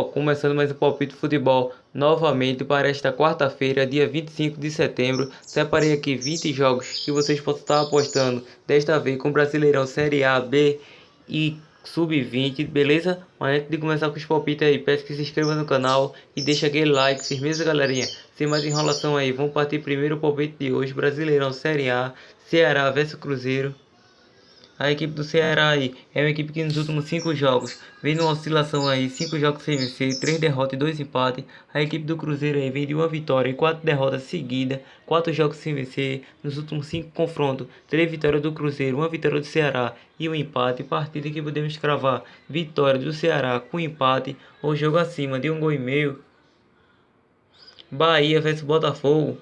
Começando mais um palpite de futebol novamente para esta quarta-feira, dia 25 de setembro. Separei aqui 20 jogos que vocês possam estar apostando, desta vez com Brasileirão Série A, B e Sub-20, beleza? Mas antes de começar com os palpites aí, peço que se inscreva no canal e deixe aquele like, firmeza, galerinha. Sem mais enrolação aí, vamos partir primeiro o palpite de hoje, Brasileirão Série A, Ceará vs Cruzeiro. A equipe do Ceará aí é uma equipe que nos últimos 5 jogos vem numa oscilação aí, 5 jogos sem vencer, 3 derrotas e 2 empates. A equipe do Cruzeiro aí vem de uma vitória e 4 derrotas seguidas, 4 jogos sem vencer nos últimos 5 confrontos, 3 vitórias do Cruzeiro, 1 vitória do Ceará e um empate. Partida que podemos cravar vitória do Ceará com empate ou jogo acima de 1,5 gols. Bahia vs Botafogo.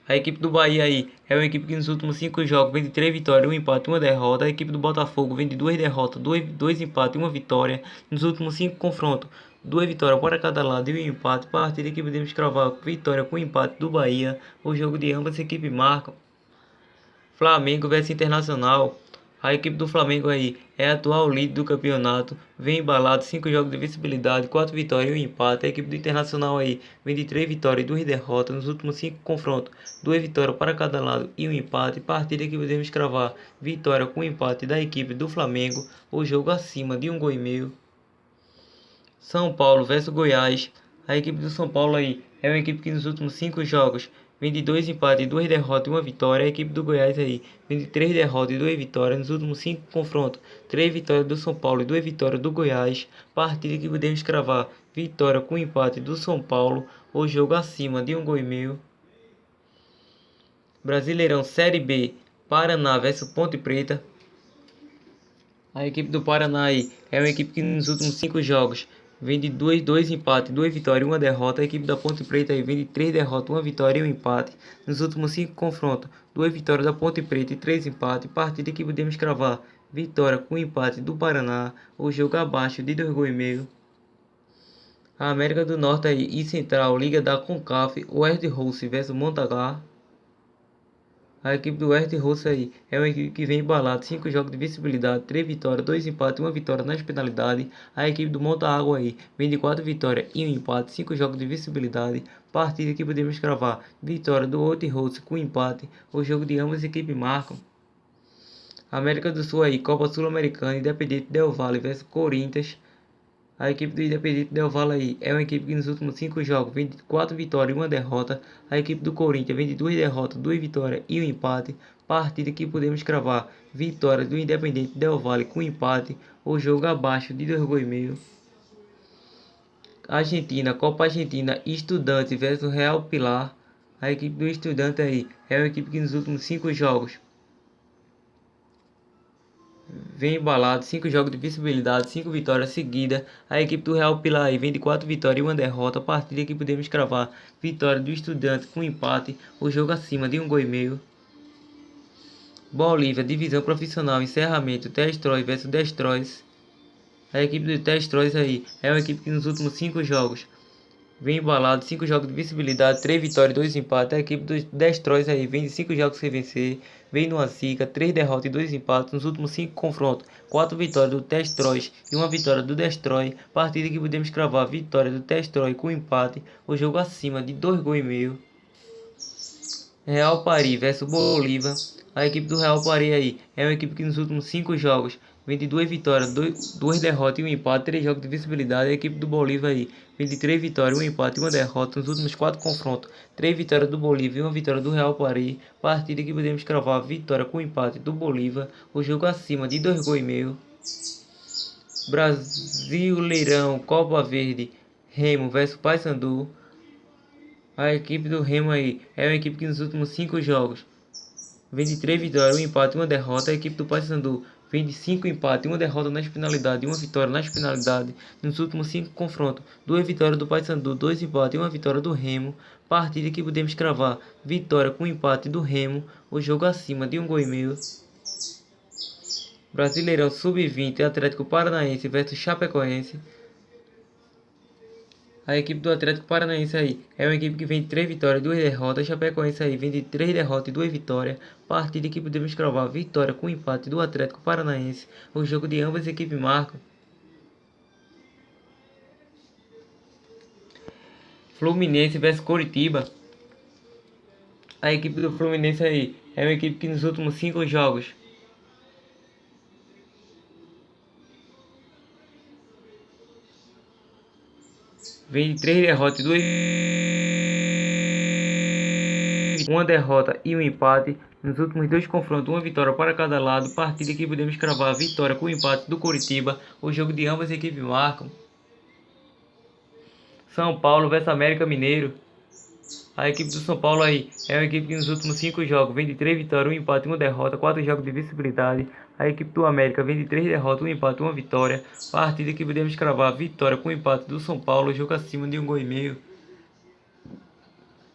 A equipe do Bahia aí é uma equipe que nos últimos 5 jogos vem de 3 vitórias, 1 empate e 1 derrota. A equipe do Botafogo vem de 2 derrotas, 2 empates e 1 vitória. Nos últimos 5 confrontos, 2 vitórias para cada lado e 1 empate. Partida que podemos cravar vitória com empate do Bahia. O jogo de ambas equipes marcam. Flamengo vs Internacional. A equipe do Flamengo aí é a atual líder do campeonato, vem embalado, 5 jogos de visibilidade, 4 vitórias e 1 empate. A equipe do Internacional aí vem de 3 vitórias e 2 derrotas nos últimos 5 confrontos, 2 vitórias para cada lado e 1 empate. Partida que podemos cravar vitória com empate da equipe do Flamengo, o jogo acima de 1,5 gols. São Paulo vs Goiás. A equipe do São Paulo aí é uma equipe que nos últimos 5 jogos vem de 2 empates, 2 derrotas e 1 vitória. A equipe do Goiás aí vem de 3 derrotas e 2 vitórias nos últimos 5 confrontos, 3 vitórias do São Paulo e 2 vitórias do Goiás. Partida que podemos cravar vitória com empate do São Paulo, o jogo acima de 1,5 gols. Brasileirão Série B, Paraná vs Ponte Preta. A equipe do Paraná aí é uma equipe que nos últimos 5 jogos vem de 2 empates, 2 vitórias e 1 derrota. A equipe da Ponte Preta aí vem de 3 derrotas, 1 vitória e 1 empate. Nos últimos 5 confrontos, 2 vitórias da Ponte Preta e 3 empates. Partida que podemos cravar vitória com empate do Paraná, o jogo abaixo de 2,5 gols. A América do Norte aí e Central, Liga da CONCACAF, West Rose vs Montagar. A equipe do West Rose aí é uma equipe que vem embalada, 5 jogos de visibilidade, 3 vitórias, 2 empates e 1 vitória nas penalidades. A equipe do Monta Água aí vem de 4 vitórias e 1 empate, 5 jogos de visibilidade. Partida que podemos cravar vitória do West Rose com empate. O jogo de ambas as equipes marcam. América do Sul aí, Copa Sul-Americana, Independente Del Valle vs Corinthians. A equipe do Independente Del Valle aí é uma equipe que nos últimos 5 jogos vem de 4 vitórias e 1 derrota. A equipe do Corinthians vem de 2 derrotas, 2 vitórias e 1 empate. Partida que podemos cravar vitória do Independente Del Valle com empate. O jogo abaixo de 2,5 gols. Argentina, Copa Argentina, Estudiantes vs Real Pilar. A equipe do Estudiantes aí é uma equipe que nos últimos 5 jogos vem embalado, 5 jogos de visibilidade, 5 vitórias seguidas. A equipe do Real Pilar vem de 4 vitórias e 1 derrota. Partida que podemos cravar vitória do Estudiantes com empate, o jogo acima de 1,5 gols. Bolívia, divisão profissional, encerramento, Destroy vs Destroys. A equipe do Destroys aí é uma equipe que nos últimos 5 jogos vem embalado, 5 jogos de visibilidade, 3 vitórias e 2 empates. A equipe dos Destroys aí vem de 5 jogos sem vencer, vem numa zica, 3 derrotas e 2 empates nos últimos 5 confrontos, 4 vitórias do Destroys e 1 vitória do Destroy. Partida que podemos cravar vitória do Destroy com empate, o jogo acima de 2,5 gols. Real Paris vs Bolívar. A equipe do Real Paris aí é uma equipe que nos últimos 5 jogos vem de 2 vitórias, 2 derrotas e 1 empate, 3 jogos de visibilidade. A equipe do Bolívar aí vem de 3 vitórias, 1 empate e 1 derrota nos últimos 4 confrontos, 3 vitórias do Bolívar e 1 vitória do Real Paris. Partida que podemos cravar vitória com empate do Bolívar, o jogo acima de 2,5 gols. Brasileirão, Copa Verde, Remo vs Paysandu. A equipe do Remo aí é uma equipe que nos últimos 5 jogos vem de 3 vitórias, 1 empate e 1 derrota. A equipe do Paysandu vem de 5 empates e 1 derrota nas penalidades e 1 vitória nas penalidades. Nos últimos 5 confrontos, 2 vitórias do Paysandu, 2 empates e 1 vitória do Remo. Partida que podemos cravar vitória com empate do Remo, o jogo acima de 1,5 gols. Brasileirão Sub-20, Atlético Paranaense vs Chapecoense. A equipe do Atlético Paranaense aí é uma equipe que vem de 3 vitórias e 2 derrotas. A Chapecoense aí vem de 3 derrotas e 2 vitórias. Partida que podemos cravar vitória com empate do Atlético Paranaense. O jogo de ambas as equipes marcam. Fluminense vs Coritiba. A equipe do Fluminense aí é uma equipe que nos últimos 5 jogos vem de 3 derrotas e 2 uma derrota e um empate. Nos últimos 2 confrontos, uma vitória para cada lado. Partida que podemos cravar a vitória com o empate do Coritiba. O jogo de ambas as equipes marcam. São Paulo vs América Mineiro. A equipe do São Paulo aí é uma equipe que nos últimos 5 jogos vem de 3 vitórias, 1 empate e 1 derrota, 4 jogos de visibilidade. A equipe do América vem de 3 derrotas, 1 empate e 1 vitória. Partida que podemos cravar vitória com o empate do São Paulo, jogo acima de 1,5 gols.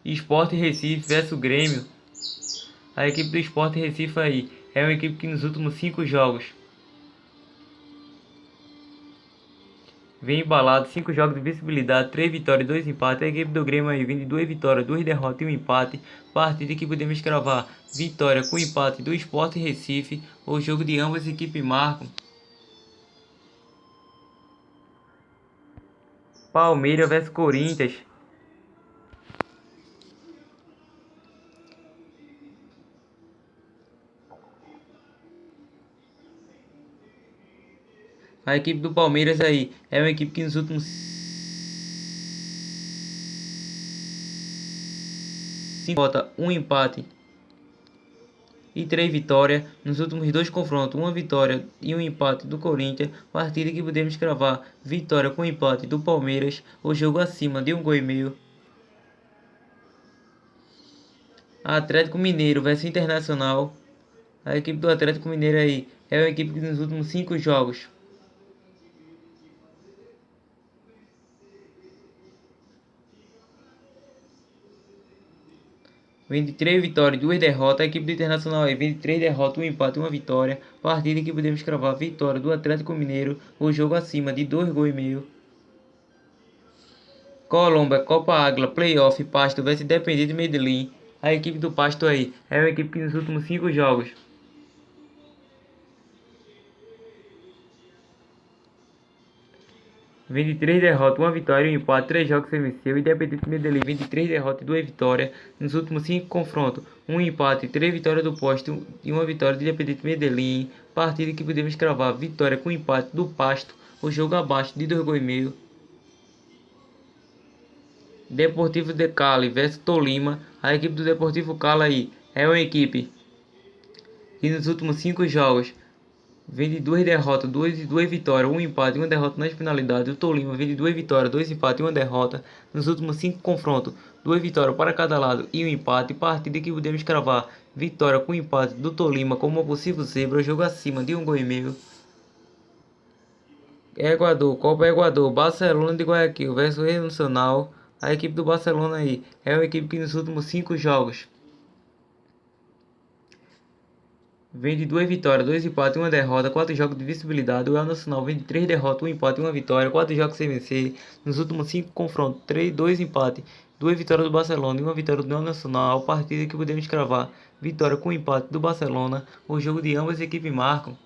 Sport Recife vs Grêmio. A equipe do Sport Recife aí é uma equipe que nos últimos 5 jogos vem embalado, 5 jogos de visibilidade, 3 vitórias e 2 empates. A equipe do Grêmio aí vem de 2 vitórias, 2 derrotas e 1 empate. Partida que podemos cravar vitória com empate do Sport Recife. O jogo de ambas as equipes marcam. Palmeiras vs Corinthians. A equipe do Palmeiras aí é uma equipe que nos últimos 5 derrotas, 1 empate e 3 vitórias. Nos últimos 2 confrontos, 1 vitória e 1 empate do Corinthians. Partida que podemos cravar vitória com empate do Palmeiras. O jogo acima de 1,5 gols. Atlético Mineiro vs Internacional. A equipe do Atlético Mineiro aí é uma equipe que nos últimos 5 jogos vem de 3 vitórias e 2 derrotas. A equipe do Internacional aí vem de 3 derrotas, 1 empate e 1 vitória. Partida que podemos cravar vitória do Atlético Mineiro. O jogo acima de 2,5 gols. Colômbia, Copa Águila, Playoff, Pasto vs Independiente Medellín. A equipe do Pasto aí é uma equipe que nos últimos 5 jogos vem de 3 derrotas, 1 vitória e 1 empate, 3 jogos sem vencer. O Independiente Medellín vem de 3 derrotas e 2 vitórias. Nos últimos 5 confrontos, 1 empate, 3 vitórias do Pasto e 1 vitória do Independiente Medellín. Partida que podemos cravar vitória com empate do Pasto. O jogo abaixo de 2,5 gols. Deportivo de Cali vs Tolima. A equipe do Deportivo Cali aí é uma equipe que nos últimos 5 jogos vem de 2 derrotas, 2 vitórias, 1 empate e 1 derrota nas penalidades. O Tolima vem de 2 vitórias, 2 empates e 1 derrota. Nos últimos 5 confrontos, 2 vitórias para cada lado e 1 empate. Partida que podemos cravar vitória com empate do Tolima como uma possível zebra. Jogo acima de 1,5 gols. Equador, Copa Equador, Barcelona de Guayaquil versus Real Nacional. A equipe do Barcelona aí é uma equipe que nos últimos 5 jogos vem de 2 vitórias, 2 empates e 1 derrota, 4 jogos de visibilidade. O Real Nacional vem de 3 derrotas, 1 empate e 1 vitória, 4 jogos sem vencer. Nos últimos 5 confrontos, 2 empates, 2 vitórias do Barcelona e 1 vitória do Real Nacional. Partida que podemos cravar vitória com empate do Barcelona. O jogo de ambas as equipes marcam.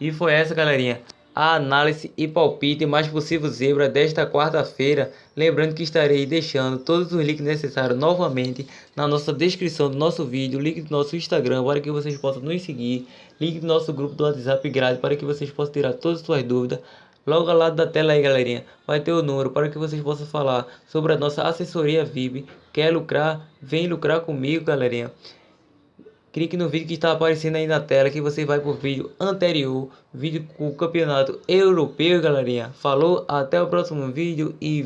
E foi essa, galerinha, a análise e palpite mais possível zebra desta quarta-feira. Lembrando que estarei deixando todos os links necessários novamente na nossa descrição do nosso vídeo, link do nosso Instagram para que vocês possam nos seguir, link do nosso grupo do WhatsApp grátis para que vocês possam tirar todas as suas dúvidas. Logo ao lado da tela aí, galerinha, vai ter o número para que vocês possam falar sobre a nossa assessoria VIP. Quer lucrar? Vem lucrar comigo, galerinha. Clique no vídeo que está aparecendo aí na tela que você vai por vídeo anterior, vídeo com o campeonato europeu, galerinha. Falou, até o próximo vídeo e